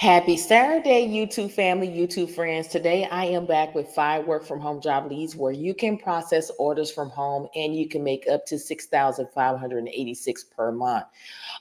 Happy Saturday, YouTube family, YouTube friends. Today I am back with 5 work from home job leads where you can process orders from home and you can make up to $6,586 per month.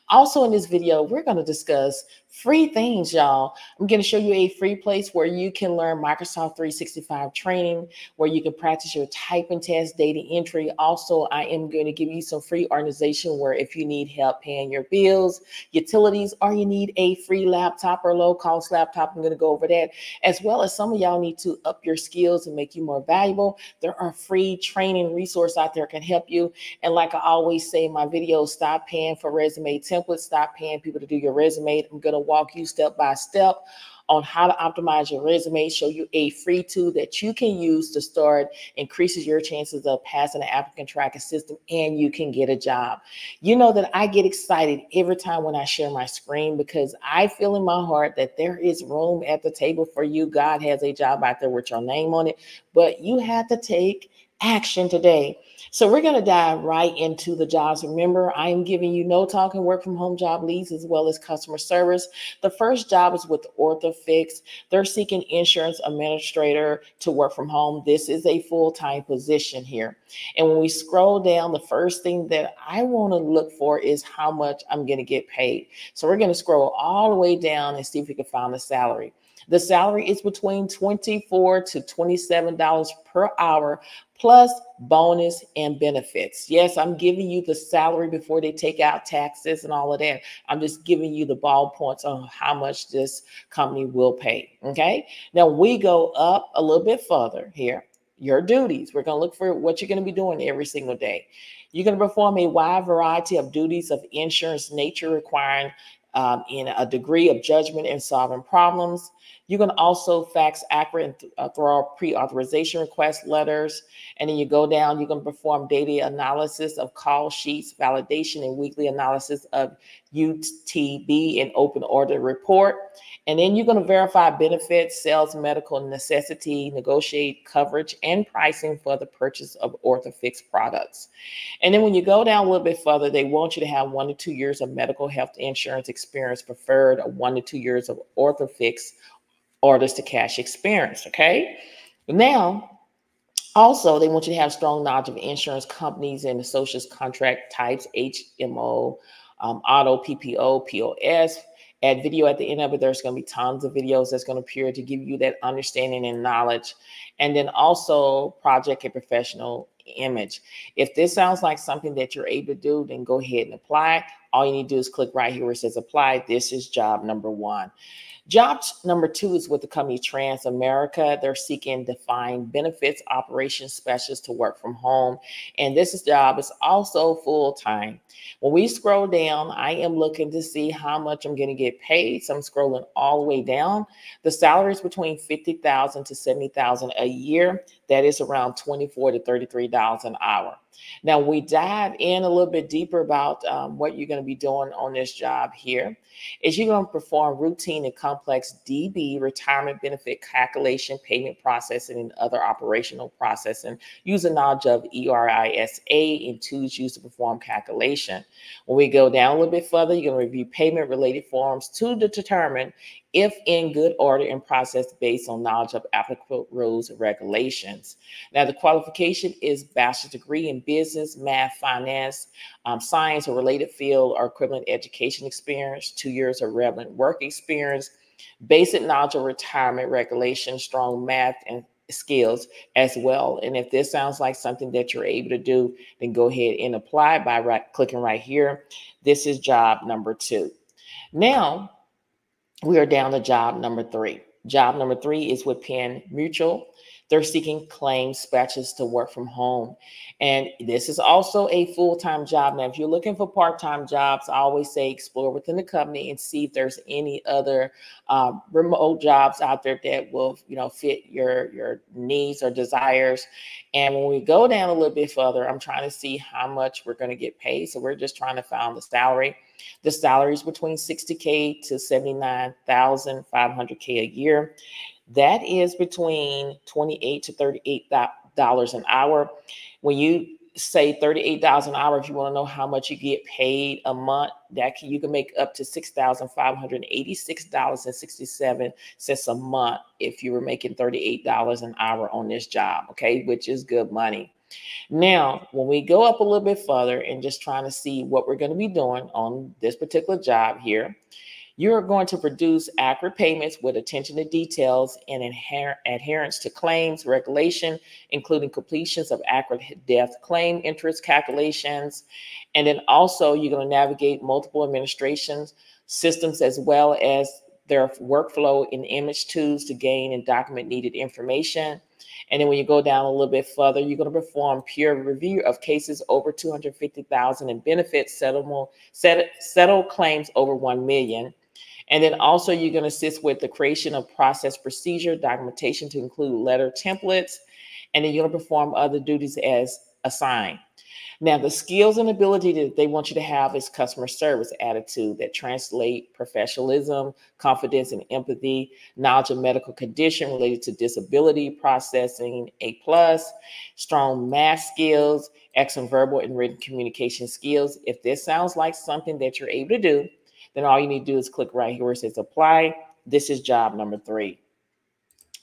Also in this video, we're going to discuss free things, y'all. I'm going to show you a free place where you can learn Microsoft 365 training, where you can practice your typing test, data entry. Also, I am going to give you some free organization where if you need help paying your bills, utilities, or you need a free laptop or low-cost laptop, I'm going to go over that, as well as some of y'all need to up your skills and make you more valuable. There are free training resources out there that can help you. And like I always say in my videos, stop paying for resume templates, stop paying people to do your resume. I'm going to walk you step by step on how to optimize your resume, show you a free tool that you can use to start, increases your chances of passing the applicant tracking system, and you can get a job. You know that I get excited every time when I share my screen because I feel in my heart that there is room at the table for you. God has a job out there with your name on it, but you have to take action today. So we're going to dive right into the jobs. Remember, I am giving you no talking work from home job leads as well as customer service. The first job is with Orthofix. They're seeking insurance administrator to work from home. This is a full-time position here. And when we scroll down, the first thing that I want to look for is how much I'm going to get paid. So we're going to scroll all the way down and see if we can find the salary. The salary is between $24 to $27 per hour, plus bonus and benefits. Yes, I'm giving you the salary before they take out taxes and all of that. I'm just giving you the ball points on how much this company will pay. Okay. Now we go up a little bit further here. Your duties. We're going to look for what you're going to be doing every single day. You're going to perform a wide variety of duties of insurance nature requiring in a degree of judgment in solving problems. You can also fax accurate and thorough pre-authorization request letters. And then you go down, you can perform data analysis of call sheets, validation, and weekly analysis of UTB and open order report. And then you're going to verify benefits, sales, medical necessity, negotiate coverage and pricing for the purchase of Orthofix products. And then when you go down a little bit further, they want you to have 1 to 2 years of medical health insurance experience, preferred 1 to 2 years of Orthofix orders to cash experience. Okay. Now, also, they want you to have strong knowledge of insurance companies and associates contract types, HMO, auto, PPO, POS. Add video at the end of it. There's going to be tons of videos that's going to appear to give you that understanding and knowledge. And then also project and professional image. If this sounds like something that you're able to do, then go ahead and apply. All you need to do is click right here where it says apply. This is job number 1. Job number 2 is with the company Transamerica. They're seeking defined benefits operations specialists to work from home. And this job is also full-time. When we scroll down, I am looking to see how much I'm going to get paid. So I'm scrolling all the way down. The salary is between $50,000 to $70,000 a year. That is around $24 to $33 an hour. Now we dive in a little bit deeper about what you're going to be doing on this job here. Is you're going to perform routine and complex DB retirement benefit calculation, payment processing, and other operational processing using knowledge of ERISA and tools used to perform calculation. When we go down a little bit further, you're going to review payment related forms to determine if in good order and process based on knowledge of applicable rules and regulations. Now, the qualification is bachelor's degree in business, math, finance, science or related field or equivalent education experience, 2 years of relevant work experience, basic knowledge of retirement regulations, strong math and skills as well. And if this sounds like something that you're able to do, then go ahead and apply by clicking right here. This is job number 2. Now, we are down to job number 3. Job number 3 is with Penn Mutual. They're seeking claims specialists to work from home. And this is also a full-time job. Now, if you're looking for part-time jobs, I always say explore within the company and see if there's any other remote jobs out there that will, fit your needs or desires. And when we go down a little bit further, I'm trying to see how much we're going to get paid. So we're just trying to find the salary. The salary is between $60K to $79,500K a year. That is between $28 to $38 an hour. When you say $38 an hour, if you want to know how much you get paid a month, you can make up to $6,586.67 a month if you were making $38 an hour on this job, okay, which is good money. Now, when we go up a little bit further and just trying to see what we're going to be doing on this particular job here, you're going to produce accurate payments with attention to details and adherence to claims regulation, including completions of accurate death claim interest calculations. And then also you're going to navigate multiple administrations systems as well as their workflow in image tools to gain and document needed information. And then when you go down a little bit further, you're going to perform peer review of cases over 250,000 and benefits settle claims over 1 million. And then also you're going to assist with the creation of process procedure documentation to include letter templates. And then you're going to perform other duties as assigned. Now, the skills and ability that they want you to have is customer service attitude that translate professionalism, confidence, and empathy, knowledge of medical condition related to disability processing, A+, strong math skills, excellent verbal and written communication skills. If this sounds like something that you're able to do, then all you need to do is click right here where it says apply. This is job number 3.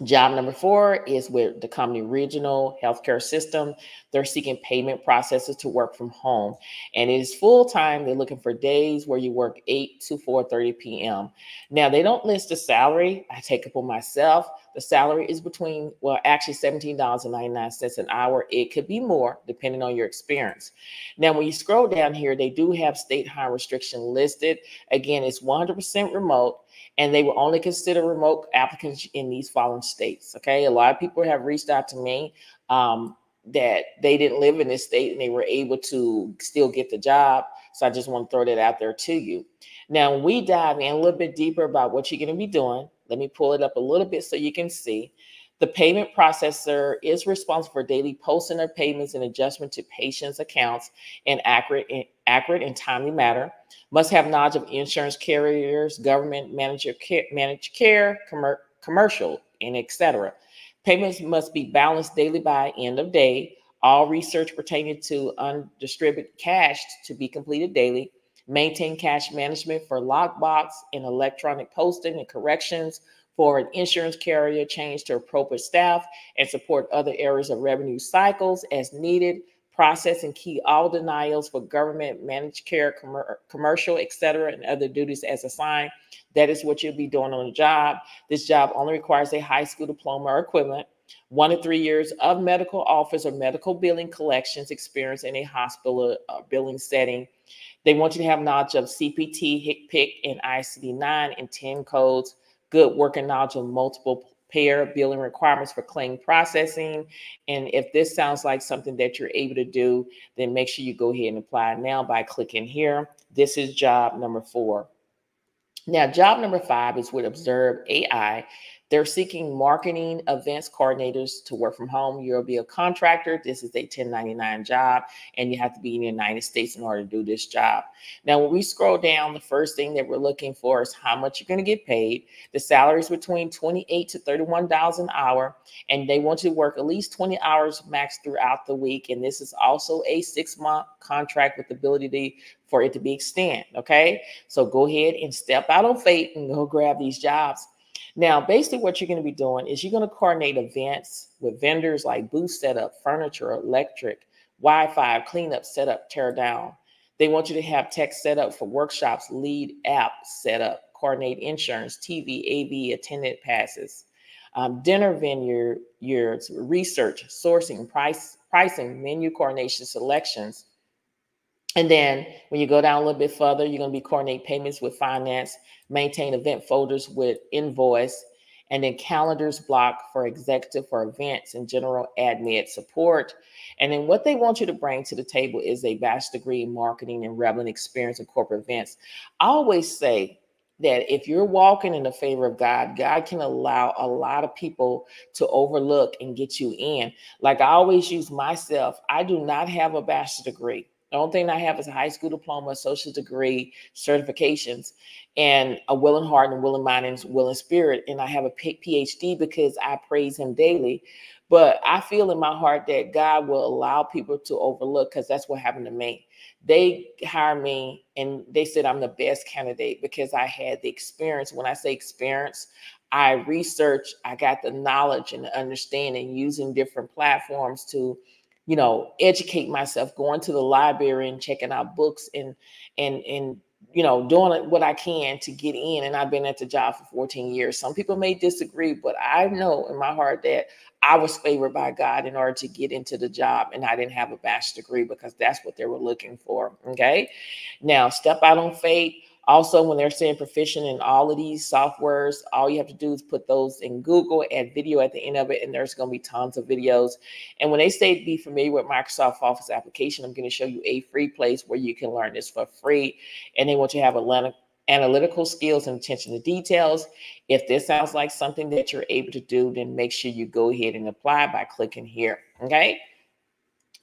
Job number 4 is with the company Reginal healthcare system. They're seeking payment processors to work from home. And it is full-time. They're looking for days where you work 8 to 4:30 p.m. Now, they don't list the salary. I take it for myself. The salary is between, well, actually $17.99 an hour. It could be more depending on your experience. Now, when you scroll down here, they do have state hire restriction listed. Again, it's 100% remote. And they will only consider remote applicants in these following states. Okay, a lot of people have reached out to me that they didn't live in this state and they were able to still get the job. So I just want to throw that out there to you. Now, when we dive in a little bit deeper about what you're going to be doing, let me pull it up a little bit so you can see. The payment processor is responsible for daily posting of payments and adjustment to patients' accounts in accurate and timely manner. Must have knowledge of insurance carriers, government, managed care, commercial, and etc. Payments must be balanced daily by end of day. All research pertaining to undistributed cash to be completed daily. Maintain cash management for lockbox and electronic posting and corrections for an insurance carrier, change to appropriate staff, and support other areas of revenue cycles as needed. Process and key all denials for government, managed care, commercial, etc., and other duties as assigned. That is what you'll be doing on the job. This job only requires a high school diploma or equivalent, 1 to 3 years of medical office or medical billing collections experience in a hospital billing setting. They want you to have knowledge of CPT, HCPCS, and ICD-9 and 10 codes, good working knowledge of multiple payer billing requirements for claim processing. And if this sounds like something that you're able to do, then make sure you go ahead and apply now by clicking here. This is job number 4. Now, job number 5 is with Observe AI. They're seeking marketing events coordinators to work from home. You'll be a contractor. This is a 1099 job, and you have to be in the United States in order to do this job. Now, when we scroll down, the first thing that we're looking for is how much you're going to get paid. The salary is between $28 to $31 an hour, and they want you to work at least 20 hours max throughout the week. And this is also a 6-month contract with the ability for it to be extended. Okay, so go ahead and step out on faith and go grab these jobs. Now, basically what you're going to be doing is you're going to coordinate events with vendors like booth setup, furniture, electric, Wi-Fi, cleanup, setup, tear down. They want you to have tech set up for workshops, lead app setup, coordinate insurance, TV, AV, attendant passes, dinner venue, research, sourcing, pricing, menu coordination, selections. And then when you go down a little bit further, you're going to be coordinate payments with finance, maintain event folders with invoice, and then calendars block for executive for events and general admin support. And then what they want you to bring to the table is a bachelor's degree in marketing and relevant experience in corporate events. I always say that if you're walking in the favor of God, God can allow a lot of people to overlook and get you in. Like I always use myself, I do not have a bachelor's degree. The only thing I have is a high school diploma, associate degree, certifications, and a willing heart and willing mind and willing spirit. And I have a PhD because I praise him daily. But I feel in my heart that God will allow people to overlook, because that's what happened to me. They hired me and they said I'm the best candidate because I had the experience. When I say experience, I researched, I got the knowledge and the understanding using different platforms to, educate myself, going to the library and checking out books and doing what I can to get in. And I've been at the job for 14 years. Some people may disagree, but I know in my heart that I was favored by God in order to get into the job. And I didn't have a bachelor's degree because that's what they were looking for. Okay. Now, step out on faith. Also, when they're saying proficient in all of these softwares, all you have to do is put those in Google, add video at the end of it, and there's going to be tons of videos. And when they say be familiar with Microsoft Office application, I'm going to show you a free place where you can learn this for free. And they want you to have analytical skills and attention to details. If this sounds like something that you're able to do, then make sure you go ahead and apply by clicking here. Okay.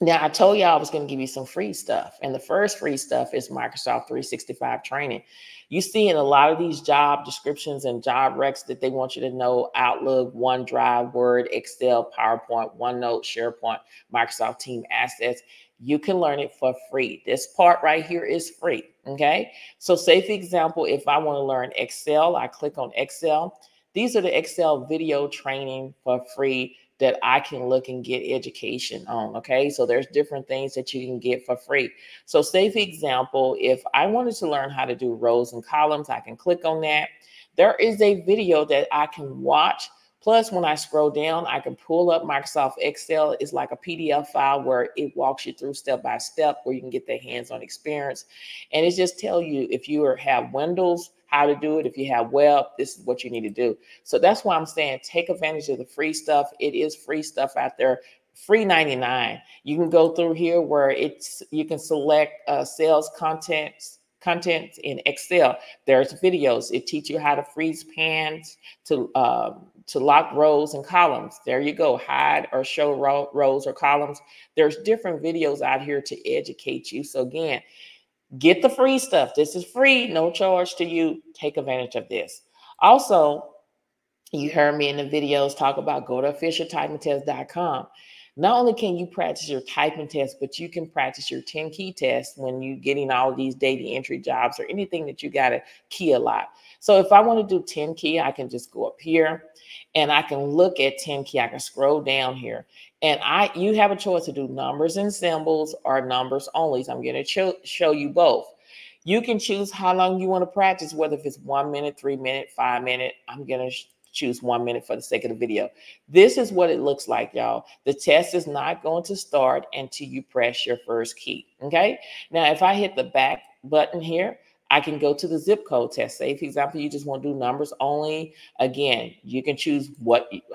Now, I told you I was going to give you some free stuff. And the first free stuff is Microsoft 365 training. You see in a lot of these job descriptions and job recs that they want you to know Outlook, OneDrive, Word, Excel, PowerPoint, OneNote, SharePoint, Microsoft Team Assets. You can learn it for free. This part right here is free. Okay. So say, for example, if I want to learn Excel, I click on Excel. These are the Excel video training for free that I can look and get education on. Okay. So there's different things that you can get for free. So say, for example, if I wanted to learn how to do rows and columns, I can click on that. There is a video that I can watch. Plus, when I scroll down, I can pull up Microsoft Excel. It's like a PDF file where it walks you through step by step where you can get the hands-on experience. And it just tells you if you have Windows, how to do it. If you have web, this is what you need to do. So that's why I'm saying take advantage of the free stuff. It is free stuff out there. Free 99. You can go through here where you can select sales content in Excel. There's videos. It teaches you how to freeze pans to lock rows and columns. There you go. Hide or show rows or columns. There's different videos out here to educate you. So again, get the free stuff. This is free, no charge to you. Take advantage of this. Also, you heard me in the videos talk about go to officialtypingtest.com. Not only can you practice your typing test, but you can practice your 10 key tests when you're getting all of these data entry jobs or anything that you got to key a lot. So if I want to do 10 key, I can just go up here and I can look at 10 key. I can scroll down here and you have a choice to do numbers and symbols or numbers only. So I'm going to show you both. You can choose how long you want to practice, whether if it's 1 minute, 3 minute, 5 minute. I'm going to choose 1 minute for the sake of the video. This is what it looks like, y'all. The test is not going to start until you press your first key. Okay. Now, if I hit the back button here, I can go to the zip code test. Say, for example, you just want to do numbers only. Again, you can choose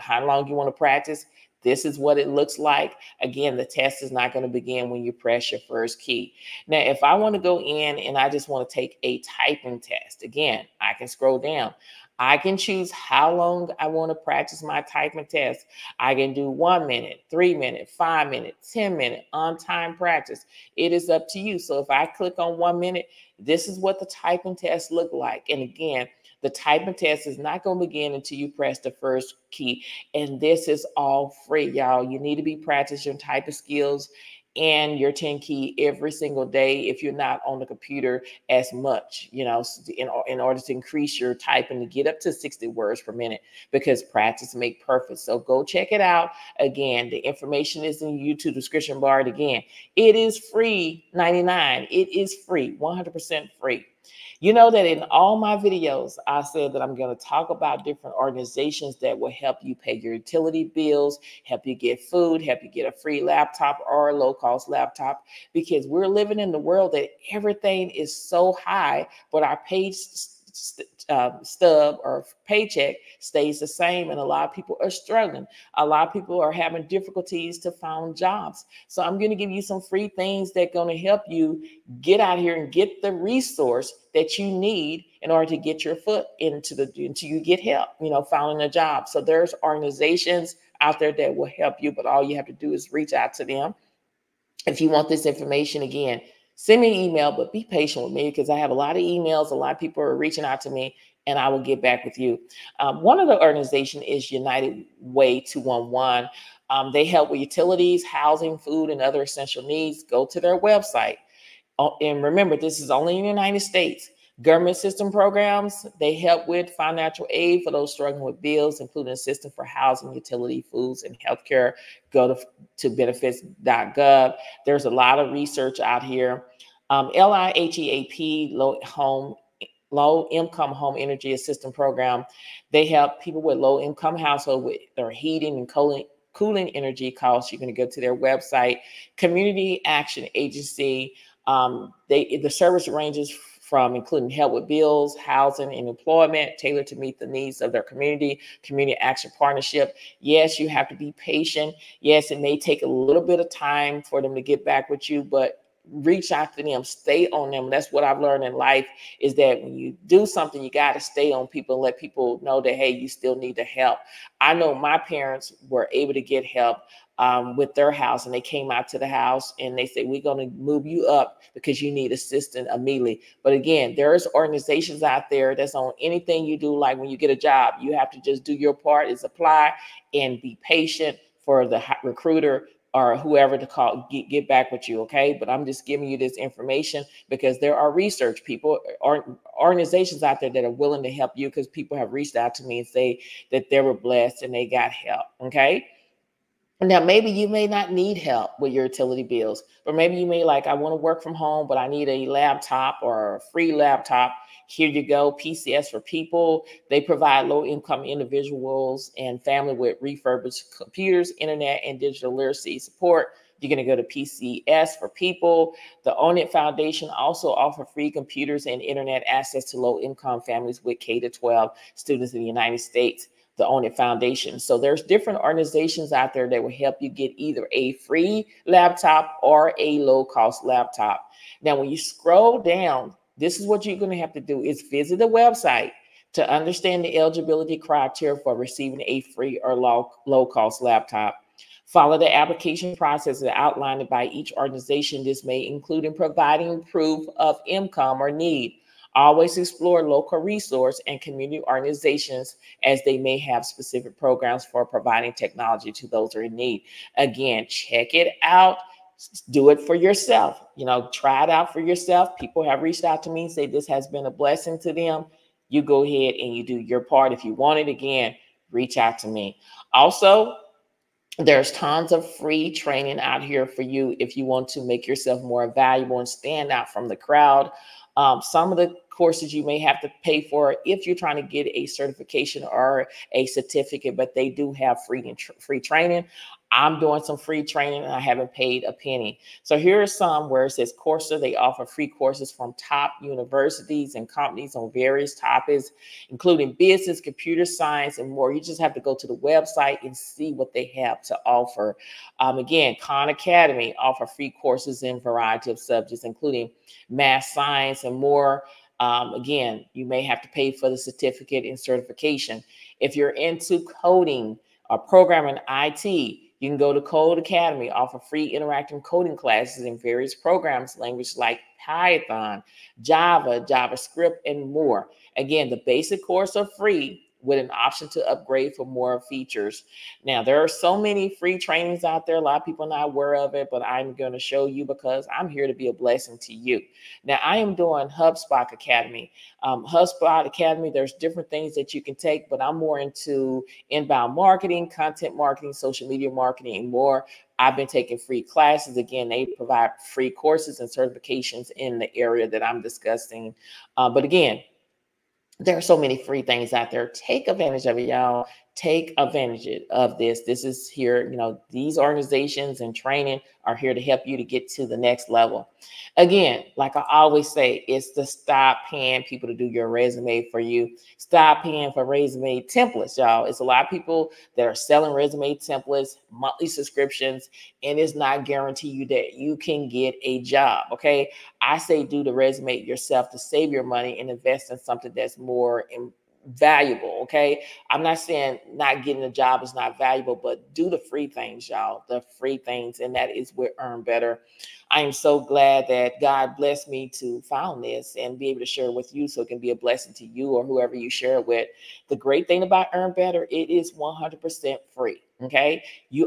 how long you want to practice. This is what it looks like. Again, the test is not going to begin when you press your first key. Now, if I want to go in and I just want to take a typing test, again, I can scroll down. I can choose how long I want to practice my typing test. I can do 1 minute, 3 minute, 5 minute, 10 minute on time practice. It is up to you. So if I click on 1 minute, this is what the typing test look like. And again, the typing test is not going to begin until you press the first key. And this is all free, y'all. You need to be practicing your typing skills and your 10 key every single day if you're not on the computer as much, in order to increase your typing to get up to 60 words per minute, because practice make perfect. So go check it out. Again, the information is in the YouTube description bar. Again, it is free 99. It is free, 100% free. You know that in all my videos, I said that I'm going to talk about different organizations that will help you pay your utility bills, help you get food, help you get a free laptop or a low-cost laptop, because we're living in the world that everything is so high, but our pay stub or paycheck stays the same. And a lot of people are struggling. A lot of people are having difficulties to find jobs. So I'm going to give you some free things that are going to help you get out here and get the resource that you need in order to get your foot until you get help, finding a job. So there's organizations out there that will help you, but all you have to do is reach out to them. If you want this information, again, send me an email, but be patient with me because I have a lot of emails. A lot of people are reaching out to me, and I will get back with you. One of the organization is United Way 211. They help with utilities, housing, food, and other essential needs. Go to their website. And remember, this is only in the United States. Government system programs, they help with financial aid for those struggling with bills, including assistance for housing, utility, foods, and healthcare. Go to benefits.gov. There's a lot of research out here. LIHEAP, low income home energy assistance program. They help people with low income household with their heating and cooling energy costs. You're going to go to their website. Community Action Agency. The service ranges from including help with bills, housing, and employment, tailored to meet the needs of their community. Community Action Partnership. Yes, you have to be patient. Yes, it may take a little bit of time for them to get back with you, but reach out to them, stay on them. That's what I've learned in life, is that when you do something, you got to stay on people and let people know that, hey, you still need the help. I know my parents were able to get help with their house, and they came out to the house and they said, we're going to move you up because you need assistance immediately. But again, there's organizations out there that's on anything you do. Like when you get a job, you have to just do your part, is apply and be patient for the recruiter or whoever to call, get back with you. Okay. But I'm just giving you this information because there are research people or organizations out there that are willing to help you, because people have reached out to me and say that they were blessed and they got help. Okay. Now, maybe you may not need help with your utility bills, but maybe you may like, I want to work from home, but I need a laptop or a free laptop. Here you go. PCS for People. They provide low-income individuals and family with refurbished computers, internet, and digital literacy support. You're going to go to PCS for People. The Own It Foundation also offer free computers and internet access to low-income families with K-12 students in the United States. The Own It Foundation. So there's different organizations out there that will help you get either a free laptop or a low-cost laptop. Now, when you scroll down, this is what you're going to have to do, is visit the website to understand the eligibility criteria for receiving a free or low-cost laptop. Follow the application process outlined by each organization. This may include in providing proof of income or need. Always explore local resource and community organizations, as they may have specific programs for providing technology to those who are in need. Again, check it out. Do it for yourself. Try it out for yourself. People have reached out to me and say this has been a blessing to them. You go ahead and you do your part. If you want it, again, reach out to me. Also, there's tons of free training out here for you if you want to make yourself more valuable and stand out from the crowd. Some of the courses you may have to pay for if you're trying to get a certification or a certificate, but they do have free training. I'm doing some free training and I haven't paid a penny. So here are some where it says Coursera. They offer free courses from top universities and companies on various topics, including business, computer science, and more. You just have to go to the website and see what they have to offer. Again, Khan Academy offer free courses in a variety of subjects, including math, science, and more. Again, you may have to pay for the certificate and certification. If you're into coding or programming IT, you can go to Code Academy, offer free interactive coding classes in various programs, languages like Python, Java, JavaScript, and more. Again, the basic course are free with an option to upgrade for more features. Now, there are so many free trainings out there. A lot of people are not aware of it, but I'm going to show you because I'm here to be a blessing to you. Now, I am doing HubSpot Academy. HubSpot Academy, there's different things that you can take, but I'm more into inbound marketing, content marketing, social media marketing, and more. I've been taking free classes. Again, they provide free courses and certifications in the area that I'm discussing. But again, there are so many free things out there. Take advantage of it, y'all. Take advantage of this. This is here, these organizations and training are here to help you to get to the next level. Again, like I always say, it's to stop paying people to do your resume for you. Stop paying for resume templates, y'all. It's a lot of people that are selling resume templates, monthly subscriptions, and it's not guaranteed you that you can get a job, okay? I say do the resume yourself to save your money and invest in something that's more valuable. Okay. I'm not saying not getting a job is not valuable, but do the free things, y'all, the free things. And that is where Earn Better. I am so glad that God blessed me to found this and be able to share it with you so it can be a blessing to you or whoever you share it with. The great thing about Earn Better, it is 100% free. Okay.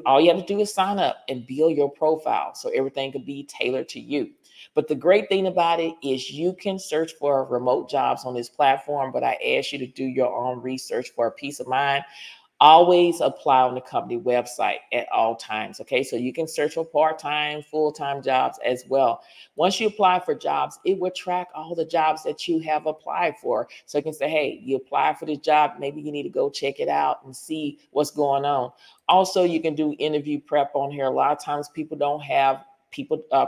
All you have to do is sign up and build your profile so everything can be tailored to you. But the great thing about it is you can search for remote jobs on this platform, but I ask you to do your own research for a peace of mind. Always apply on the company website at all times. Okay, so you can search for part-time, full-time jobs as well. Once you apply for jobs, it will track all the jobs that you have applied for. So you can say, hey, you applied for this job, maybe you need to go check it out and see what's going on. Also, you can do interview prep on here. A lot of times people don't have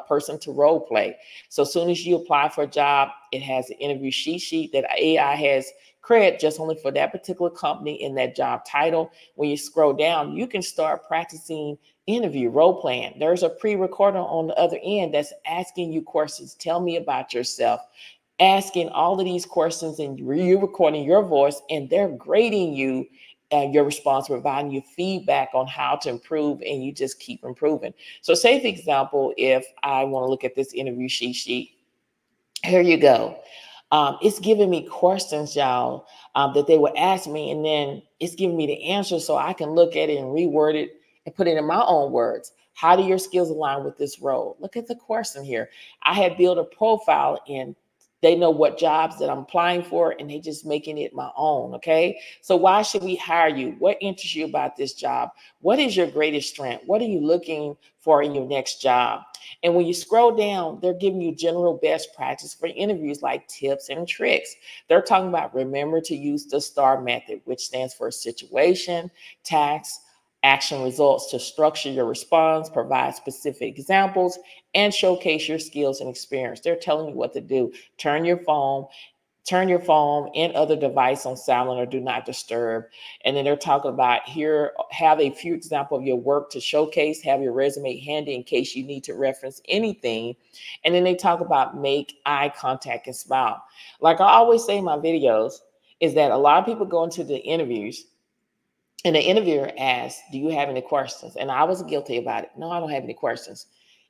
person to role play. So as soon as you apply for a job, it has an interview sheet that AI has created just only for that particular company in that job title. When you scroll down, you can start practicing interview role playing. There's a pre-recorder on the other end that's asking you questions. Tell me about yourself. Asking all of these questions, and you're recording your voice, and they're grading you your response, providing you feedback on how to improve, and you just keep improving. So say, for example, if I want to look at this interview sheet, here you go. It's giving me questions, y'all, that they would ask me, and then it's giving me the answer so I can look at it and reword it and put it in my own words. How do your skills align with this role? Look at the question here. I had built a profile, and they know what jobs that I'm applying for, and they just making it my own. Okay. So why should we hire you? What interests you about this job? What is your greatest strength? What are you looking for in your next job? And when you scroll down, they're giving you general best practice for interviews, like tips and tricks. They're talking about remember to use the STAR method, which stands for situation, task, action, results, to structure your response, provide specific examples, and showcase your skills and experience. They're telling you what to do. Turn your phone and other device on silent or do not disturb. And then they're talking about here, have a few examples of your work to showcase, have your resume handy in case you need to reference anything. And then they talk about make eye contact and smile. Like I always say in my videos, is that a lot of people go into the interviews and the interviewer asks, do you have any questions? And I was guilty about it. No, I don't have any questions.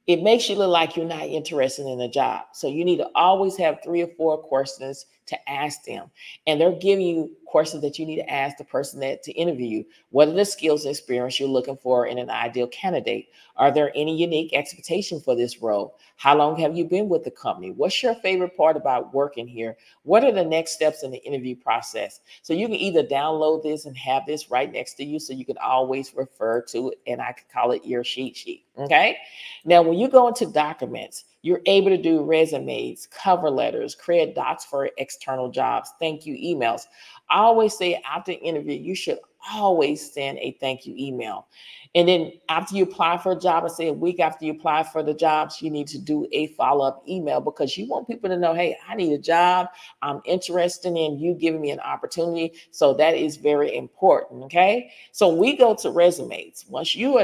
It makes you look like you're not interested in the job. So you need to always have 3 or 4 questions to ask them. And they're giving you questions that you need to ask the person to interview you. What are the skills and experience you're looking for in an ideal candidate? Are there any unique expectations for this role? How long have you been with the company? What's your favorite part about working here? What are the next steps in the interview process? So you can either download this and have this right next to you so you can always refer to it. And I could call it your cheat sheet. Okay. Now, when you go into documents, you're able to do resumes, cover letters, create docs for external jobs, thank you emails. I always say after the interview, you should always send a thank you email. And then after you apply for a job, I say a week after you apply for the jobs, you need to do a follow-up email because you want people to know, hey, I need a job. I'm interested in you giving me an opportunity. So that is very important. Okay. So we go to resumes. Once you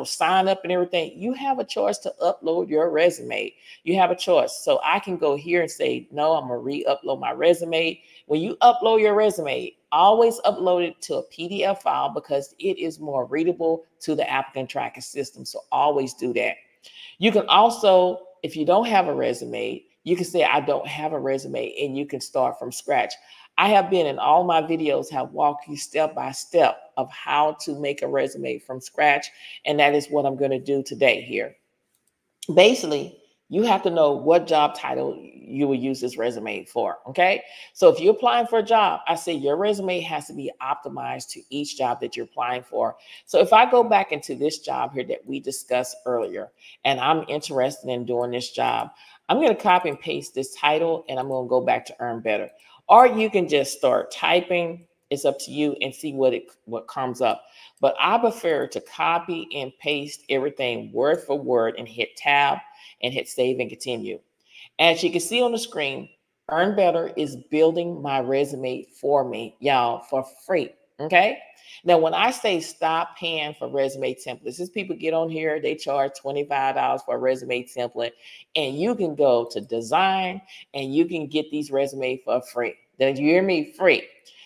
sign up and everything, you have a choice to upload your resume. You have a choice. So I can go here and say, no, I'm going to re-upload my resume. When you upload your resume, always upload it to a PDF file because it is more readable to the applicant tracking system. So always do that. You can also, if you don't have a resume, you can say, I don't have a resume, and you can start from scratch. I have been in all my videos, have walked you step by step of how to make a resume from scratch. And that is what I'm going to do today here. Basically, you have to know what job title you will use this resume for. Okay. So if you're applying for a job, I say your resume has to be optimized to each job that you're applying for. So if I go back into this job here that we discussed earlier, and I'm interested in doing this job, I'm going to copy and paste this title, and I'm going to go back to Earn Better. Or you can just start typing. It's up to you and see what comes up. But I prefer to copy and paste everything word for word and hit tab and hit save and continue. As you can see on the screen, Earn Better is building my resume for me, y'all, for free. Okay. Now, when I say stop paying for resume templates, these people get on here, they charge $25 for a resume template, and you can go to design and you can get these resumes for free. Did you hear me? Free.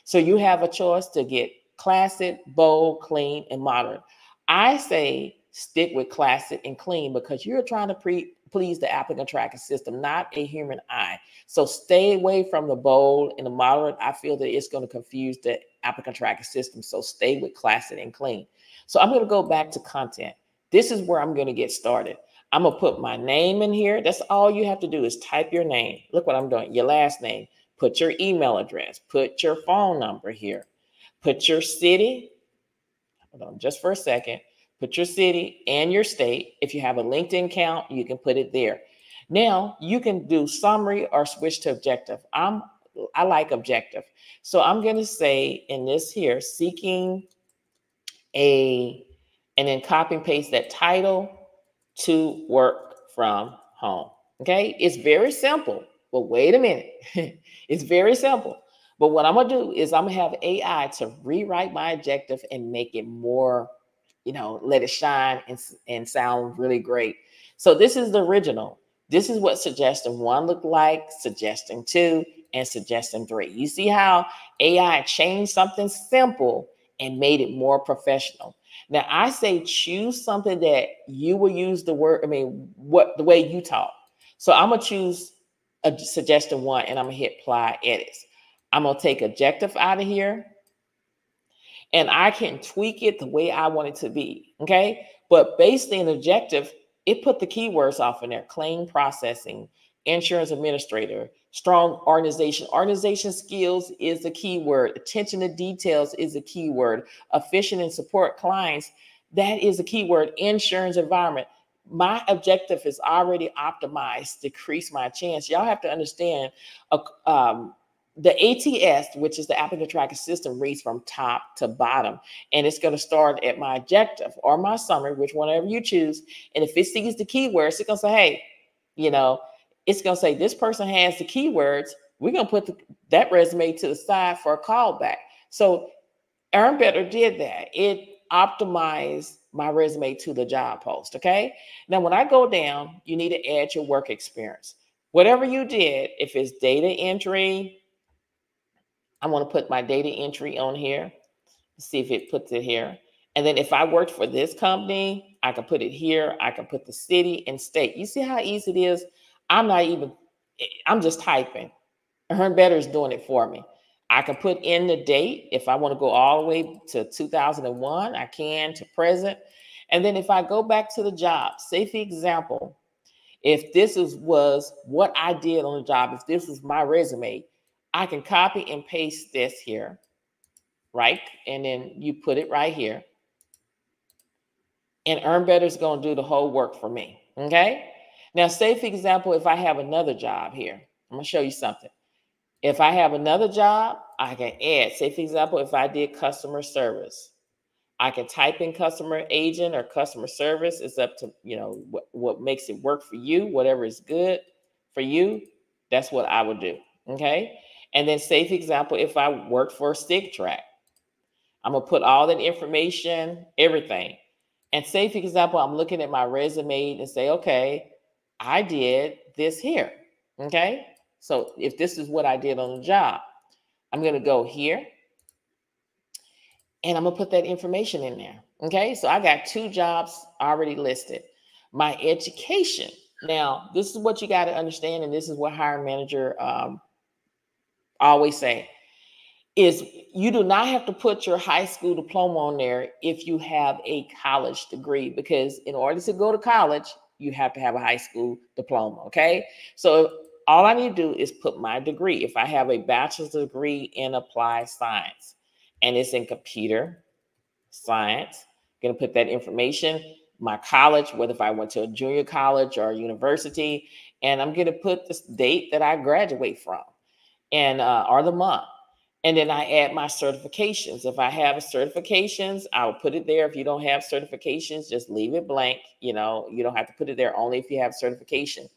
So you have a choice to get classic, bold, clean, and moderate. I say stick with classic and clean because you're trying to please the applicant tracking system, not a human eye. So stay away from the bold and the moderate. I feel that it's going to confuse the applicant tracking system. So stay with classic and clean. So I'm going to go back to content. This is where I'm going to get started. I'm going to put my name in here. That's all you have to do is type your name. Look what I'm doing. Your last name. Put your email address. Put your phone number here. Put your city. Hold on just for a second. Put your city and your state. If you have a LinkedIn account, you can put it there. Now you can do summary or switch to objective. I like objective. So I'm going to say in this here, seeking and then copy and paste that title to work from home. Okay. It's very simple, but wait a minute. It's very simple. But what I'm going to do is I'm going to have AI to rewrite my objective and make it more, let it shine and sound really great. So this is the original. This is what suggestion 1 looked like, suggestion 2, and suggestion 3. You see how AI changed something simple and made it more professional. Now I say choose something that you will use the way you talk. So I'm going to choose a suggestion 1 and I'm going to hit apply edits. I'm going to take objective out of here and I can tweak it the way I want it to be. Okay. But based on objective, it put the keywords off in there: claim processing, insurance administrator, strong organization. Organization skills is the keyword. Attention to details is a keyword. Efficient and support clients, that is a keyword. Insurance environment. My objective is already optimized to decrease my chance. Y'all have to understand, the ATS, which is the applicant tracking system, reads from top to bottom. And it's going to start at my objective or my summary, which whatever you choose. And if it sees the keywords, it's going to say, hey, it's going to say this person has the keywords. We're going to put that resume to the side for a callback. So Earn Better did that. It optimized my resume to the job post. Okay. Now, when I go down, you need to add your work experience. Whatever you did, if it's data entry, I want to put my data entry on here, see if it puts it here. And then if I worked for this company, I can put it here. I can put the city and state. You see how easy it is? I'm just typing. Earn Better is doing it for me. I can put in the date. If I want to go all the way to 2001, I can, to present. And then if I go back to the job, say for example, if this was what I did on the job, if this was my resume, I can copy and paste this here, right? And then you put it right here. And Earn Better is going to do the whole work for me, okay? Now, say, for example, if I have another job here, I'm going to show you something. If I have another job, I can add. Say, for example, if I did customer service, I can type in customer agent or customer service. It's up to, what makes it work for you, whatever is good for you. That's what I would do, okay? And then say, for example, if I work for a stick track, I'm going to put all that information, everything. And say, for example, I'm looking at my resume and say, okay, I did this here, okay? So if this is what I did on the job, I'm going to go here and I'm going to put that information in there, okay? So I got 2 jobs already listed. My education. Now, this is what you got to understand, and this is what hiring manager always say, is you do not have to put your high school diploma on there if you have a college degree, because in order to go to college, you have to have a high school diploma, okay? So all I need to do is put my degree. If I have a bachelor's degree in applied science and it's in computer science, I'm gonna put that information, my college, whether if I went to a junior college or university, and I'm gonna put the date that I graduate from and or the month. And then I add my certifications. If I have certifications, I'll put it there. If you don't have certifications, just leave it blank. You don't have to put it there, only if you have certification.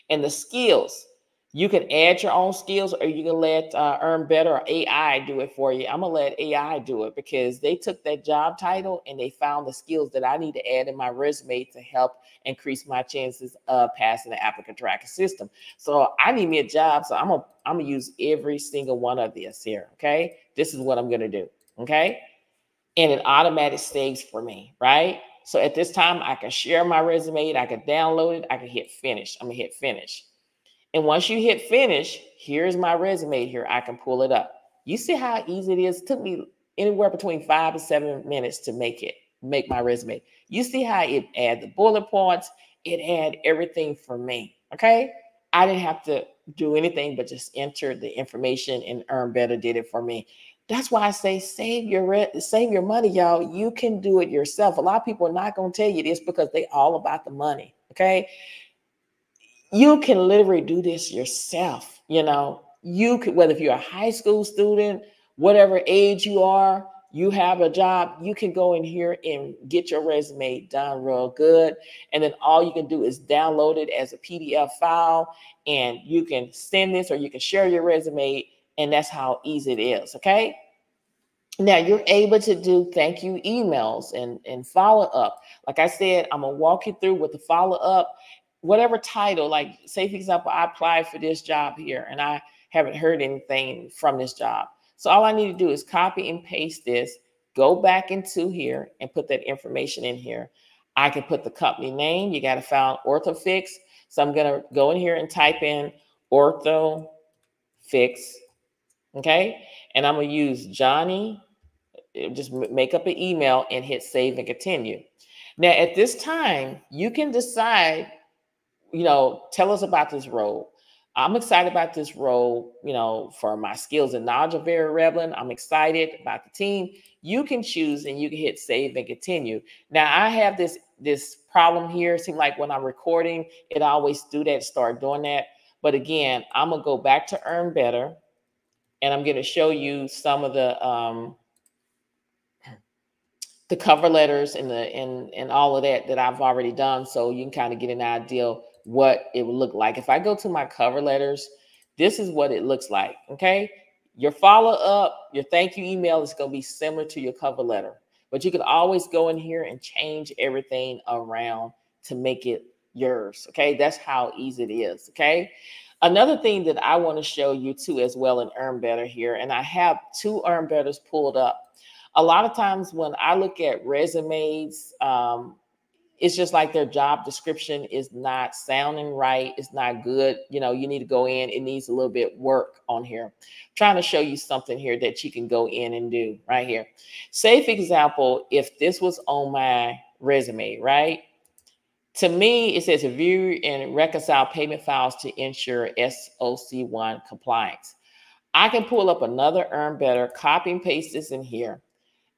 And the skills, you can add your own skills, or you can let Earn Better or AI do it for you. I'm going to let AI do it because they took that job title and they found the skills that I need to add in my resume to help increase my chances of passing the applicant tracking system. So I need me a job. So I'm gonna use every single one of this here. Okay. This is what I'm going to do. Okay. And it automatically saves for me, right? So at this time, I can share my resume. I can download it. I can hit finish. I'm going to hit finish. And once you hit finish, here's my resume here. I can pull it up. You see how easy it is? It took me anywhere between 5 to 7 minutes to make my resume. You see how it add the bullet points, it add everything for me. Okay. I didn't have to do anything but just enter the information, and Earn Better did it for me. That's why I say save your money, y'all. You can do it yourself. A lot of people are not going to tell you this because they all about the money. Okay. You can literally do this yourself. You could, whether if you're a high school student, whatever age you are, you have a job, you can go in here and get your resume done real good. And then all you can do is download it as a PDF file, and you can send this or you can share your resume. And that's how easy it is. Okay. Now you're able to do thank you emails and follow up. Like I said, I'm gonna walk you through with the follow up, whatever title. Like say for example, I applied for this job here and I haven't heard anything from this job. So all I need to do is copy and paste this, go back into here and put that information in here. I can put the company name. You got to find Orthofix. So I'm gonna go in here and type in Orthofix. Okay, and I'm gonna use Johnny. Just make up an email and hit save and continue. Now, at this time, you can decide, tell us about this role. I'm excited about this role, for my skills and knowledge are very relevant. I'm excited about the team. You can choose and you can hit save and continue. Now, I have this problem here. It seems like when I'm recording, it always do that, start doing that. But again, I'm going to go back to Earn Better, and I'm going to show you some of the cover letters and all of that I've already done, so you can kind of get an idea what it would look like. If I go to my cover letters, this is what it looks like. Okay, your follow up, your thank you email is going to be similar to your cover letter, but you can always go in here and change everything around to make it yours. Okay, that's how easy it is. Okay, another thing that I want to show you too as well in Earn Better here, and I have 2 Earn Betters pulled up. A lot of times when I look at resumes, it's just like their job description is not sounding right. It's not good. You need to go in. It needs a little bit work on here. I'm trying to show you something here that you can go in and do right here. Say, for example, if this was on my resume, right? To me, it says review and reconcile payment files to ensure SOC1 compliance. I can pull up another Earn Better, copy and paste this in here.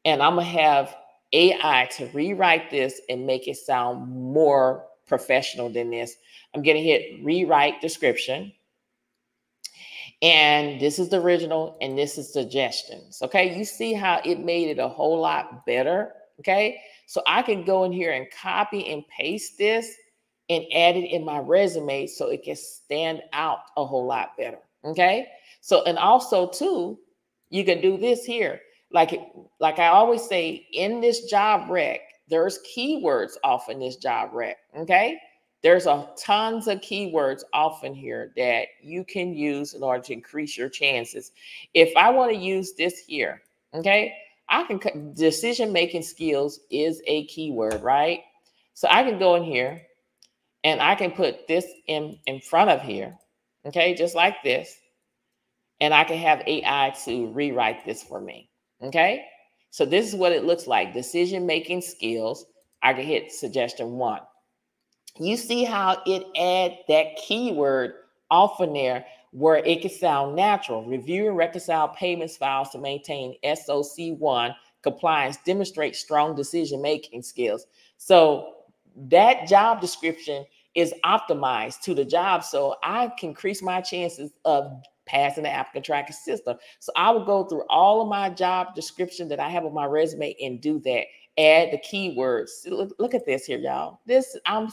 And I'm going to have AI to rewrite this and make it sound more professional than this. I'm going to hit rewrite description. And this is the original and this is suggestions. Okay, you see how it made it a whole lot better. Okay, so I can go in here and copy and paste this and add it in my resume so it can stand out a whole lot better. Okay, so and also too, you can do this here. Like I always say, in this job rec, there's keywords off in this job rec. Okay, there's tons of keywords off in here that you can use in order to increase your chances. If I want to use this here, okay, I can, decision-making skills is a keyword, right? So I can go in here and I can put this in front of here, okay, just like this. And I can have AI to rewrite this for me, okay? So this is what it looks like, decision-making skills. I can hit suggestion 1. You see how it adds that keyword off in there where it can sound natural. Review and reconcile payments files to maintain SOC1 compliance, demonstrate strong decision-making skills. So that job description is optimized to the job, so I can increase my chances of passing the applicant tracking system. So I will go through all of my job description that I have on my resume and do that. Add the keywords. Look at this here, y'all. I'm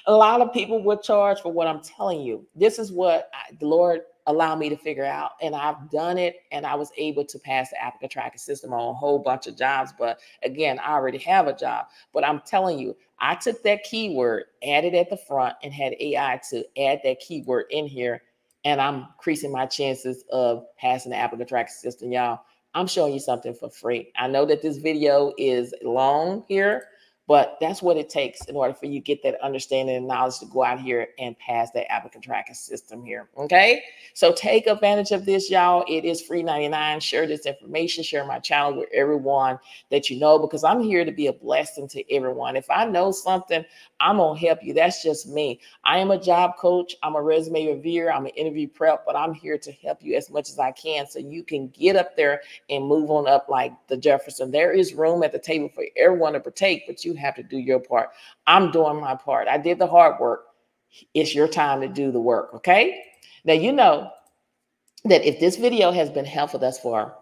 a lot of people would charge for what I'm telling you. This is what the Lord allowed me to figure out, and I've done it, and I was able to pass the applicant tracking system on a whole bunch of jobs. But again, I already have a job. But I'm telling you, I took that keyword, added at the front, and had AI to add that keyword in here, and I'm increasing my chances of passing the applicant tracking system, y'all. I'm showing you something for free. I know that this video is long here, but that's what it takes in order for you to get that understanding and knowledge to go out here and pass that applicant tracking system here. Okay. So take advantage of this, y'all. It is free 99. Share this information, share my channel with everyone that you know, because I'm here to be a blessing to everyone. If I know something, I'm going to help you. That's just me. I am a job coach. I'm a resume reviewer. I'm an interview prep, but I'm here to help you as much as I can so you can get up there and move on up like the Jefferson. There is room at the table for everyone to partake, but you have to do your part. I'm doing my part. I did the hard work. It's your time to do the work, okay? Now, you know that if this video has been helpful thus far,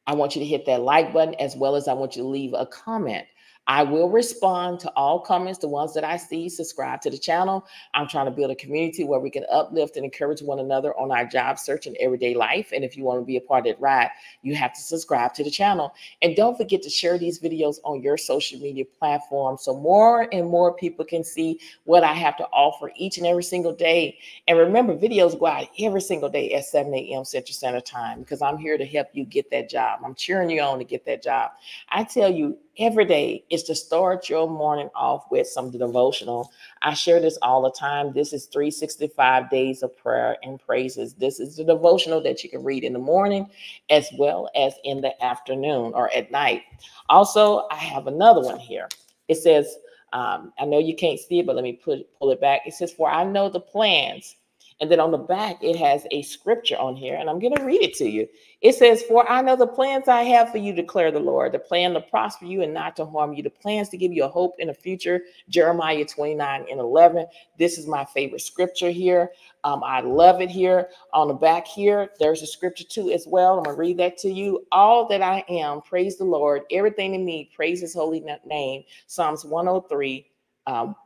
I want you to hit that like button, as well as I want you to leave a comment. I will respond to all comments, the ones that I see. Subscribe to the channel. I'm trying to build a community where we can uplift and encourage one another on our job search and everyday life. And if you want to be a part of that ride, you have to subscribe to the channel. And don't forget to share these videos on your social media platform so more and more people can see what I have to offer each and every single day. And remember, videos go out every single day at 7 a.m. Central Standard Time, because I'm here to help you get that job. I'm cheering you on to get that job. I tell you, every day is to start your morning off with some devotional. I share this all the time. This is 365 days of prayer and praises. This is the devotional that you can read in the morning as well as in the afternoon or at night. Also, I have another one here. It says, I know you can't see it, but let me pull it back. It says, for I know the plans. And then on the back, it has a scripture on here, and I'm going to read it to you. It says, for I know the plans I have for you, declare the Lord, the plan to prosper you and not to harm you, the plans to give you a hope in the future. Jeremiah 29:11. This is my favorite scripture here. I love it here. On the back here, there's a scripture too as well. I'm going to read that to you. All that I am, praise the Lord. Everything in me, praise his holy name. Psalms 103,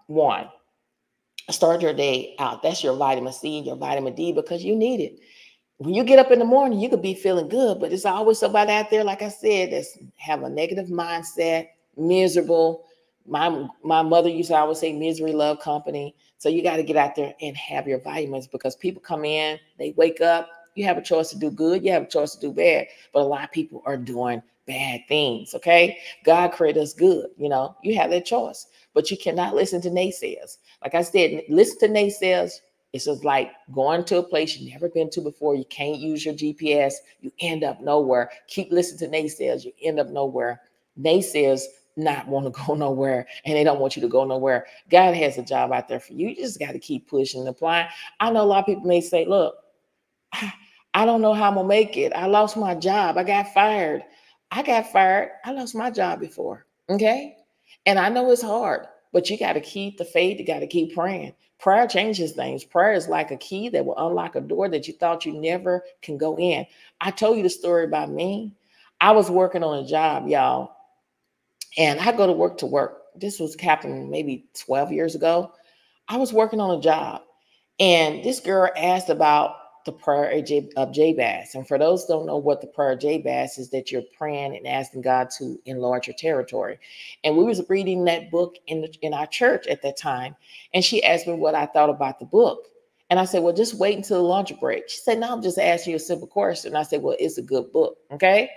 1. Start your day out. That's your vitamin C, your vitamin D, because you need it. When you get up in the morning, you could be feeling good, but it's always somebody out there, like I said, that's have a negative mindset, miserable. My mother used to always say misery love company. So you got to get out there and have your vitamins, because people come in, they wake up, you have a choice to do good, you have a choice to do bad, but a lot of people are doing bad things, okay? God created us good, you know, you have that choice, but you cannot listen to naysayers. Like I said, listen to naysayers. It's just like going to a place you've never been to before. You can't use your GPS. You end up nowhere. Keep listening to naysayers. You end up nowhere. Naysayers not want to go nowhere, and they don't want you to go nowhere. God has a job out there for you. You just got to keep pushing and applying. I know a lot of people may say, look, I don't know how I'm going to make it. I lost my job. I got fired. I lost my job before. Okay. And I know it's hard, but you got to keep the faith. You got to keep praying. Prayer changes things. Prayer is like a key that will unlock a door that you thought you never can go in. I told you the story about me. I was working on a job, y'all, and I go to work. This was happening maybe 12 years ago. I was working on a job, and this girl asked about the prayer of Jabez. And for those who don't know what the prayer of Jabez is, that you're praying and asking God to enlarge your territory. And we was reading that book in our church at that time. And she asked me what I thought about the book. And I said, well, just wait until the lunch break. She said, no, I'm just asking you a simple question. And I said, well, it's a good book. Okay.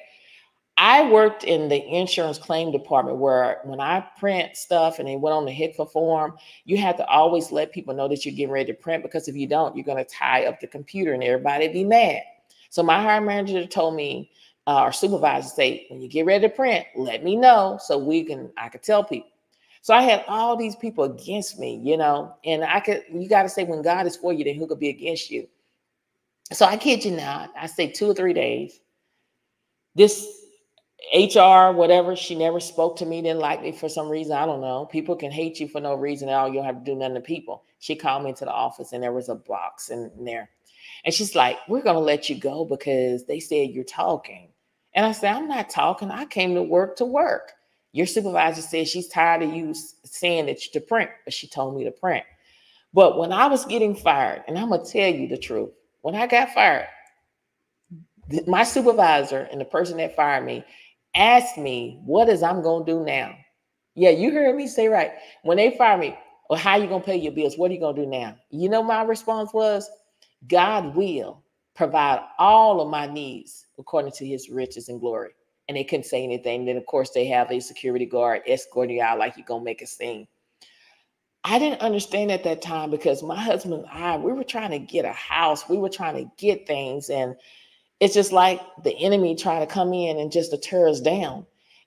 I worked in the insurance claim department, where when I print stuff and they went on the HICFA form, you have to always let people know that you're getting ready to print, because if you don't, you're going to tie up the computer and everybody be mad. So my hiring manager told me, our supervisor say, when you get ready to print, let me know so I could tell people. So I had all these people against me, you know, and you got to say, when God is for you, then who could be against you? So I kid you not, I say 2 or 3 days. This HR, whatever, she never spoke to me, didn't like me for some reason. I don't know. People can hate you for no reason at all. You don't have to do nothing to people. She called me into the office, and there was a box in there. And she's like, we're going to let you go because they said you're talking. And I said, I'm not talking. I came to work. Your supervisor said she's tired of you saying that to print, but she told me to print. But when I was getting fired, and I'm going to tell you the truth, when I got fired, my supervisor and the person that fired me asked me, what is I'm going to do now? Yeah, you heard me say right. When they fired me, well, how are you going to pay your bills? What are you going to do now? You know, my response was, God will provide all of my needs according to his riches and glory. And they couldn't say anything. Then, of course, they have a security guard escorting you out like you're going to make a scene. I didn't understand at that time because my husband and I, we were trying to get a house. We were trying to get things. And it's just like the enemy trying to come in and just to tear us down.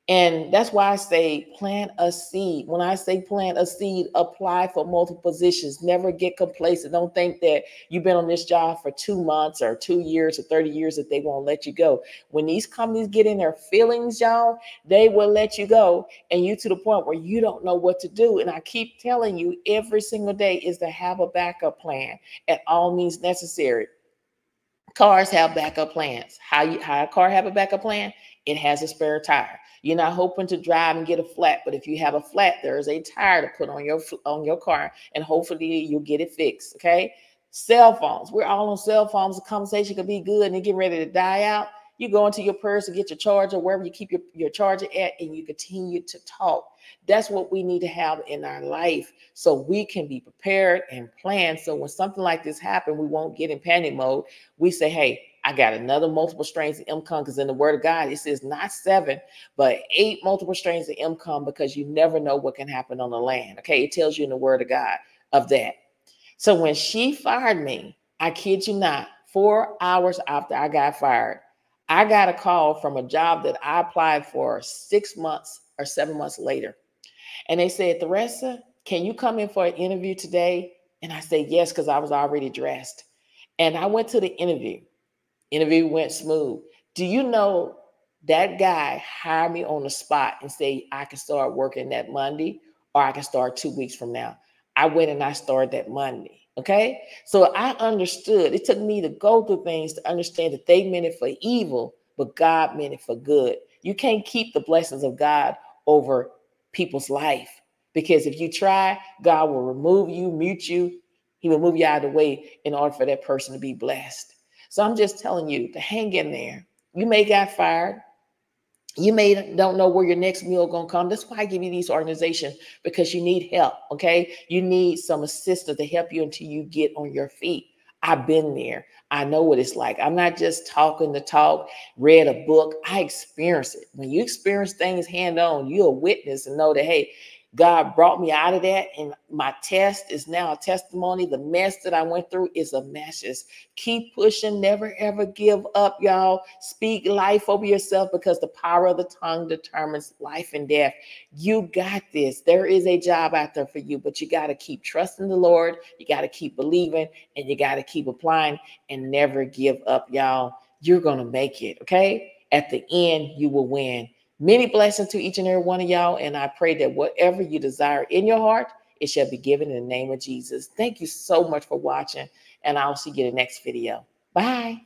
And that's why I say plant a seed. When I say plant a seed, apply for multiple positions. Never get complacent. Don't think that you've been on this job for 2 months or 2 years or 30 years that they won't let you go. When these companies get in their feelings, y'all, they will let you go. And you to the point where you don't know what to do. And I keep telling you every single day is to have a backup plan at all means necessary. Cars have backup plans. How a car have a backup plan? It has a spare tire. You're not hoping to drive and get a flat, but if you have a flat, there is a tire to put on your car, and hopefully you'll get it fixed. Okay. Cell phones. We're all on cell phones. The conversation could be good and they get ready to die out. You go into your purse to get your charger, wherever you keep your charger at, and you continue to talk. That's what we need to have in our life so we can be prepared and plan. So when something like this happens, we won't get in panic mode. We say, hey, I got another multiple streams of income, because in the word of God, it says not 7, but 8 multiple streams of income, because you never know what can happen on the land. Okay. It tells you in the word of God of that. So when she fired me, I kid you not, 4 hours after I got fired, I got a call from a job that I applied for 6 months or 7 months later. And they said, Theresa, can you come in for an interview today? And I said, yes, because I was already dressed. And I went to the interview. Interview went smooth. Do you know that guy hired me on the spot and said I can start working that Monday, or I can start 2 weeks from now? I went and I started that Monday. Okay. So I understood. It took me to go through things to understand that they meant it for evil, but God meant it for good. You can't keep the blessings of God over people's life, because if you try, God will remove you, mute you. He will move you out of the way in order for that person to be blessed. So I'm just telling you to hang in there. You may got fired. You may don't know where your next meal gonna come. That's why I give you these organizations, because you need help. Okay, you need some assistance to help you until you get on your feet. I've been there. I know what it's like. I'm not just talking the talk, read a book. I experience it. When you experience things hand on, you're a witness and know that, hey, God brought me out of that, and my test is now a testimony. The mess that I went through is a message. Keep pushing. Never, ever give up, y'all. Speak life over yourself, because the power of the tongue determines life and death. You got this. There is a job out there for you, but you got to keep trusting the Lord. You got to keep believing, and you got to keep applying, and never give up, y'all. You're going to make it, okay? At the end, you will win. Many blessings to each and every one of y'all. And I pray that whatever you desire in your heart, it shall be given in the name of Jesus. Thank you so much for watching. And I'll see you in the next video. Bye.